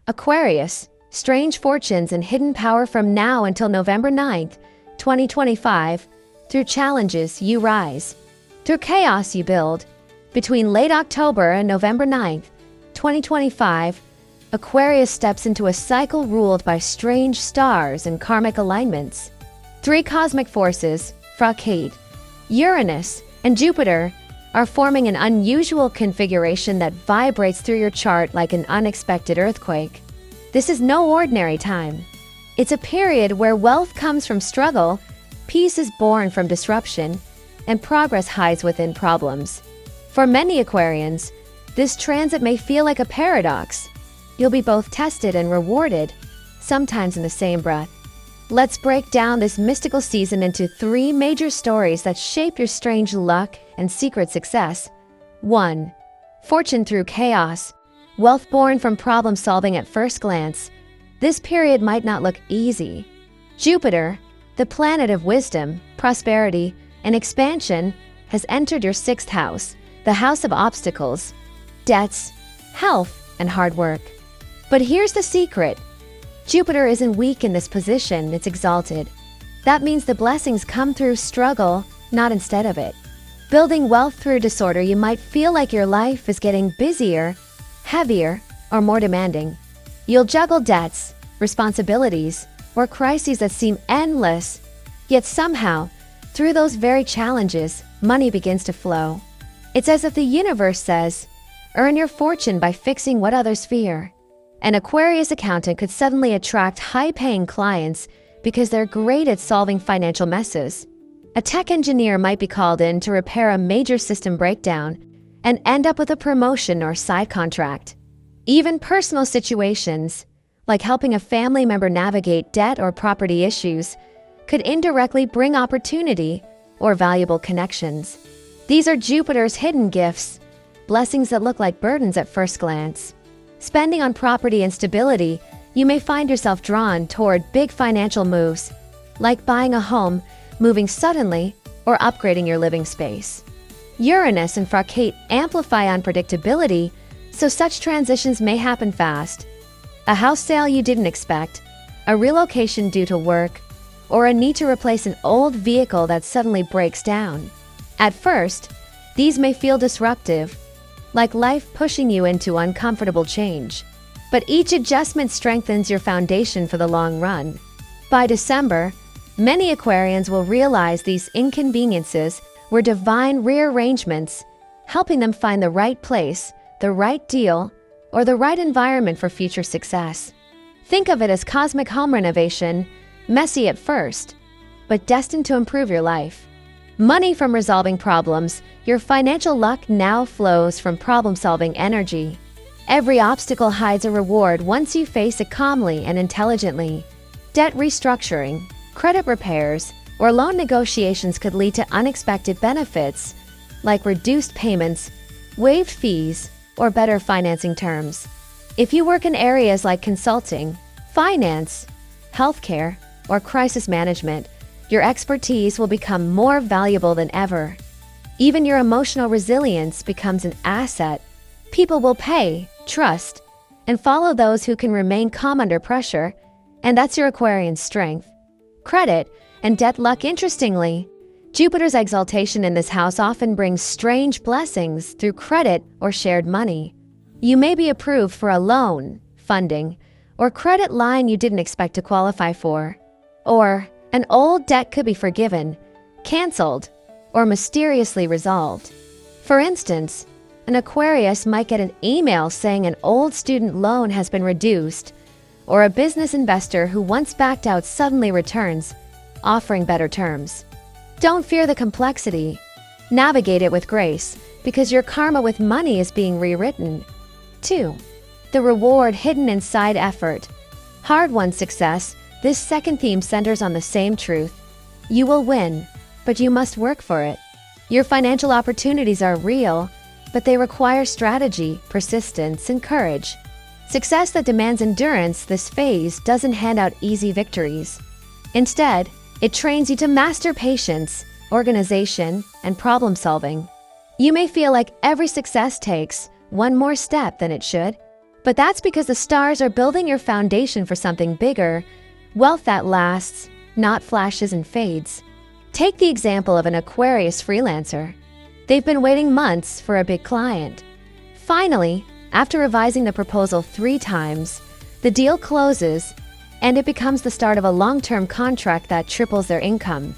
Aquarius, strange fortunes and hidden power from now until November 9th, 2025. Through challenges, you rise. Through chaos, you build. Between late October and November 9th, 2025, Aquarius steps into a cycle ruled by strange stars and karmic alignments. Three cosmic forces, Fracate, Uranus, and Jupiter, are forming an unusual configuration that vibrates through your chart like an unexpected earthquake. This is no ordinary time. It's a period where wealth comes from struggle, peace is born from disruption, and progress hides within problems. For many Aquarians, this transit may feel like a paradox. You'll be both tested and rewarded, sometimes in the same breath. Let's break down this mystical season into three major stories that shape your strange luck and secret success. 1. Fortune through chaos. Wealth born from problem solving at first glance. This period might not look easy. Jupiter, the planet of wisdom, prosperity, and expansion, has entered your sixth house, the house of obstacles, debts, health, and hard work. But here's the secret. Jupiter isn't weak in this position, it's exalted. That means the blessings come through struggle, not instead of it. Building wealth through disorder, you might feel like your life is getting busier, heavier, or more demanding. You'll juggle debts, responsibilities, or crises that seem endless. Yet somehow, through those very challenges, money begins to flow. It's as if the universe says, earn your fortune by fixing what others fear. An Aquarius accountant could suddenly attract high-paying clients because they're great at solving financial messes. A tech engineer might be called in to repair a major system breakdown and end up with a promotion or side contract. Even personal situations, like helping a family member navigate debt or property issues, could indirectly bring opportunity or valuable connections. These are Jupiter's hidden gifts, blessings that look like burdens at first glance. Spending on property and stability, you may find yourself drawn toward big financial moves, like buying a home, moving suddenly, or upgrading your living space. Uranus and Fracate amplify unpredictability, so such transitions may happen fast. A house sale you didn't expect, a relocation due to work, or a need to replace an old vehicle that suddenly breaks down. At first, these may feel disruptive, like life pushing you into uncomfortable change. But each adjustment strengthens your foundation for the long run. By December, many Aquarians will realize these inconveniences were divine rearrangements, helping them find the right place, the right deal, or the right environment for future success. Think of it as cosmic home renovation, messy at first, but destined to improve your life. Money from resolving problems, your financial luck now flows from problem-solving energy. Every obstacle hides a reward once you face it calmly and intelligently. Debt restructuring, credit repairs, or loan negotiations could lead to unexpected benefits, like reduced payments, waived fees, or better financing terms. If you work in areas like consulting, finance, healthcare, or crisis management, your expertise will become more valuable than ever. Even your emotional resilience becomes an asset. People will pay, trust, and follow those who can remain calm under pressure, and that's your Aquarian strength. Credit and debt luck. Interestingly, Jupiter's exaltation in this house often brings strange blessings through credit or shared money. You may be approved for a loan, funding, or credit line you didn't expect to qualify for. Or an old debt could be forgiven, canceled, or mysteriously resolved. For instance, an Aquarius might get an email saying an old student loan has been reduced, or a business investor who once backed out suddenly returns, offering better terms. Don't fear the complexity. Navigate it with grace, because your karma with money is being rewritten. 2. The reward hidden inside effort. Hard-won success. This second theme centers on the same truth. You will win, but you must work for it. Your financial opportunities are real, but they require strategy, persistence, and courage. Success that demands endurance, this phase doesn't hand out easy victories. Instead, it trains you to master patience, organization, and problem solving. You may feel like every success takes one more step than it should, But that's because the stars are building your foundation for something bigger, wealth that lasts, not flashes and fades. Take the example of an Aquarius freelancer. They've been waiting months for a big client. Finally, after revising the proposal 3 times, the deal closes, and it becomes the start of a long-term contract that triples their income.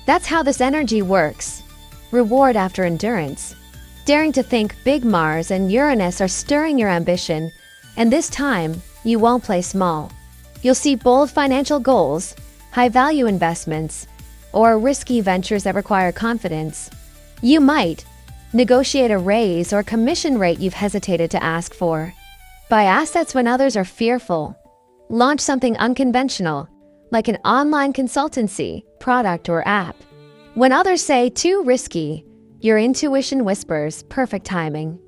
That's how this energy works. Reward after endurance. Daring to think big. Mars and Uranus are stirring your ambition, and this time, you won't play small. You'll see bold financial goals, high-value investments, or risky ventures that require confidence. You might negotiate a raise or commission rate you've hesitated to ask for. Buy assets when others are fearful. Launch something unconventional, like an online consultancy, product, or app. When others say too risky, your intuition whispers perfect timing.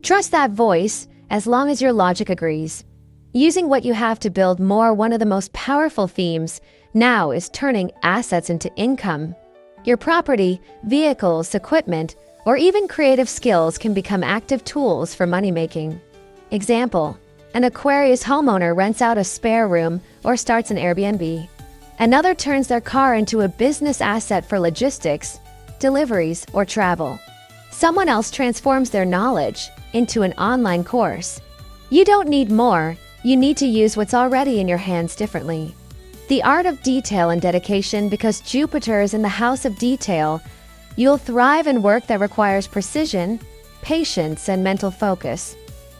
Trust that voice as long as your logic agrees. Using what you have to build more. One of the most powerful themes now is turning assets into income. Your property, vehicles, equipment, or even creative skills can become active tools for money-making. Example: an Aquarius homeowner rents out a spare room or starts an Airbnb. Another turns their car into a business asset for logistics, deliveries, or travel. Someone else transforms their knowledge into an online course. You don't need more, you need to use what's already in your hands differently. The art of detail and dedication. Because Jupiter is in the house of detail, you'll thrive in work that requires precision, patience, and mental focus.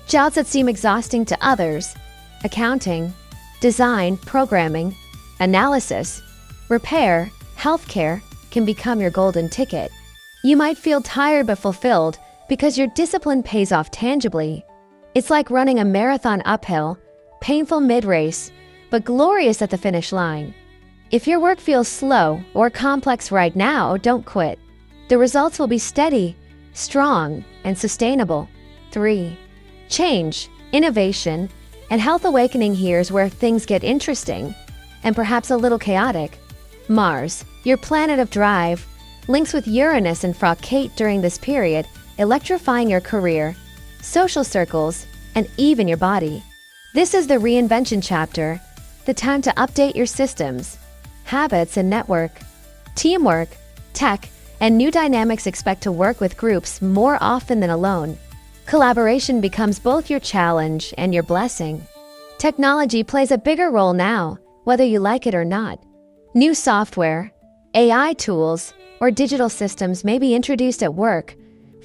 Jobs that seem exhausting to others, accounting, design, programming, analysis, repair, healthcare, can become your golden ticket. You might feel tired but fulfilled because your discipline pays off tangibly. It's like running a marathon uphill, painful mid-race, but glorious at the finish line. If your work feels slow or complex right now, don't quit. The results will be steady, strong, and sustainable. 3. Change, innovation, and health awakening. Here's where things get interesting, and perhaps a little chaotic. Mars, your planet of drive, links with Uranus and fractate during this period, electrifying your career, social circles, and even your body. This is the reinvention chapter, the time to update your systems, habits, and network. Teamwork, tech, and new dynamics. Expect to work with groups more often than alone. Collaboration becomes both your challenge and your blessing. Technology plays a bigger role now, whether you like it or not. New software, AI tools, or digital systems may be introduced at work,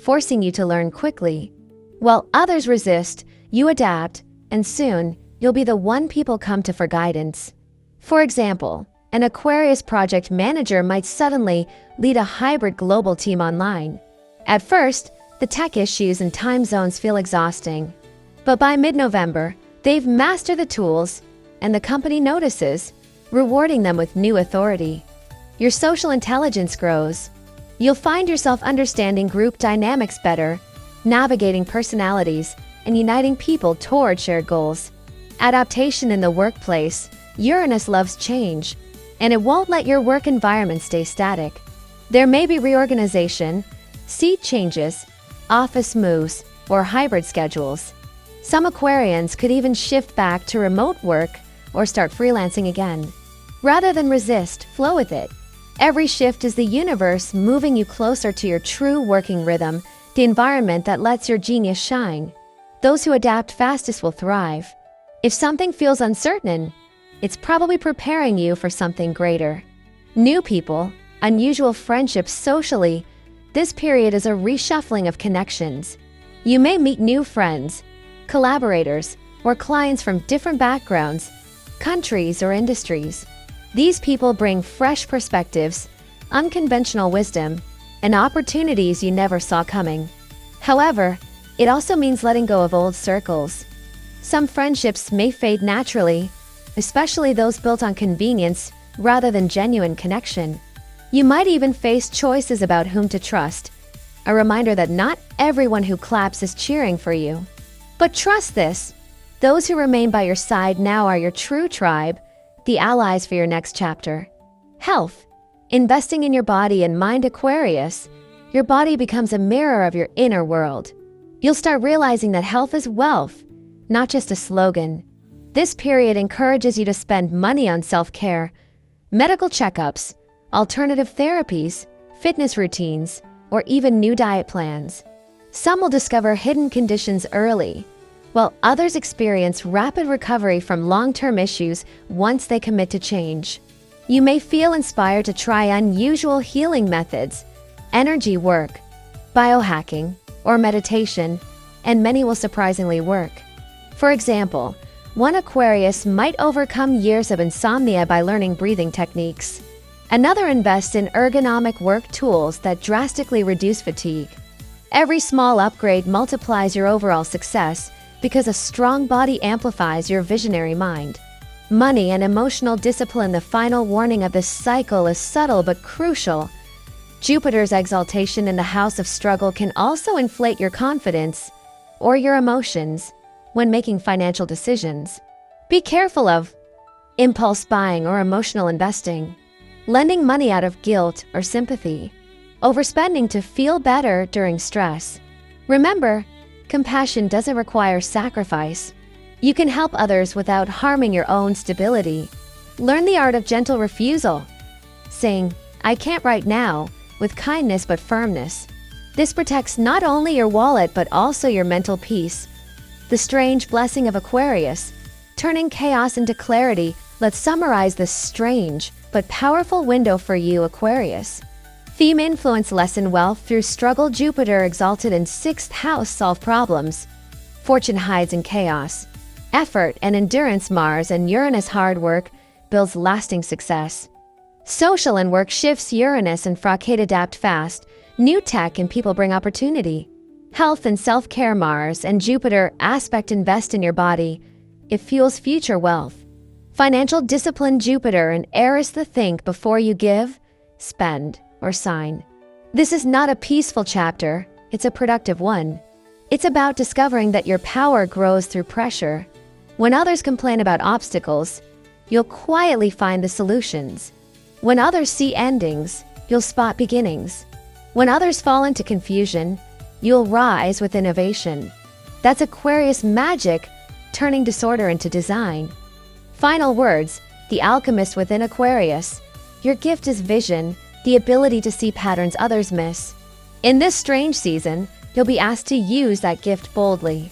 forcing you to learn quickly. While others resist, you adapt, and soon, you'll be the one people come to for guidance. For example, an Aquarius project manager might suddenly lead a hybrid global team online. At first, the tech issues and time zones feel exhausting. But by mid-November, they've mastered the tools, and the company notices, rewarding them with new authority. Your social intelligence grows. You'll find yourself understanding group dynamics better, navigating personalities, and uniting people toward shared goals. Adaptation in the workplace. Uranus loves change, and it won't let your work environment stay static. There may be reorganization, seat changes, office moves, or hybrid schedules. Some Aquarians could even shift back to remote work or start freelancing again. Rather than resist, flow with it. Every shift is the universe moving you closer to your true working rhythm, the environment that lets your genius shine. Those who adapt fastest will thrive. If something feels uncertain, it's probably preparing you for something greater. New people, unusual friendships. Socially, this period is a reshuffling of connections. You may meet new friends, collaborators, or clients from different backgrounds, countries, or industries. These people bring fresh perspectives, unconventional wisdom, and opportunities you never saw coming. However, it also means letting go of old circles. Some friendships may fade naturally, especially those built on convenience rather than genuine connection. You might even face choices about whom to trust, a reminder that not everyone who claps is cheering for you. But trust this, those who remain by your side now are your true tribe, the allies for your next chapter. Health. Investing in your body and mind. Aquarius, your body becomes a mirror of your inner world. You'll start realizing that health is wealth, not just a slogan. This period encourages you to spend money on self-care, medical checkups, alternative therapies, fitness routines, or even new diet plans. Some will discover hidden conditions early, while others experience rapid recovery from long-term issues once they commit to change. You may feel inspired to try unusual healing methods, energy work, biohacking, or meditation, and many will surprisingly work. For example, one Aquarius might overcome years of insomnia by learning breathing techniques. Another invests in ergonomic work tools that drastically reduce fatigue. Every small upgrade multiplies your overall success because a strong body amplifies your visionary mind. Money and emotional discipline. The final warning of this cycle is subtle but crucial. Jupiter's exaltation in the house of struggle can also inflate your confidence or your emotions when making financial decisions. Be careful of impulse buying or emotional investing, lending money out of guilt or sympathy, overspending to feel better during stress. Remember, compassion doesn't require sacrifice. You can help others without harming your own stability. Learn the art of gentle refusal, saying, "I can't right now," with kindness but firmness. This protects not only your wallet but also your mental peace. The strange blessing of Aquarius, turning chaos into clarity. Let's summarize this strange but powerful window for you, Aquarius. Theme influence lesson: wealth through struggle. Jupiter exalted in 6th house, solve problems. Fortune hides in chaos. Effort and endurance. Mars and Uranus, hard work builds lasting success. Social and work shifts. Uranus and Fracate, adapt fast. New tech and people bring opportunity. Health and self-care. Mars and Jupiter aspect, invest in your body. It fuels future wealth. Financial discipline. Jupiter and Eris, the think before you give, spend, or sign. This is not a peaceful chapter, it's a productive one. It's about discovering that your power grows through pressure. When others complain about obstacles, you'll quietly find the solutions. When others see endings, you'll spot beginnings. When others fall into confusion, you'll rise with innovation. That's Aquarius magic, turning disorder into design. Final words: the alchemist within Aquarius. Your gift is vision, the ability to see patterns others miss. In this strange season, you'll be asked to use that gift boldly.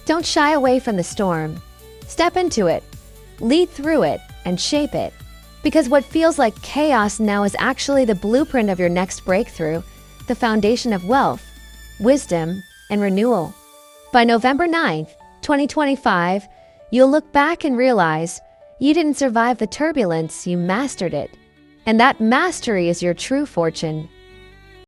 Don't shy away from the storm. Step into it, lead through it, and shape it. Because what feels like chaos now is actually the blueprint of your next breakthrough, the foundation of wealth, wisdom, and renewal. By November 9th, 2025, you'll look back and realize you didn't survive the turbulence, you mastered it. And that mastery is your true fortune.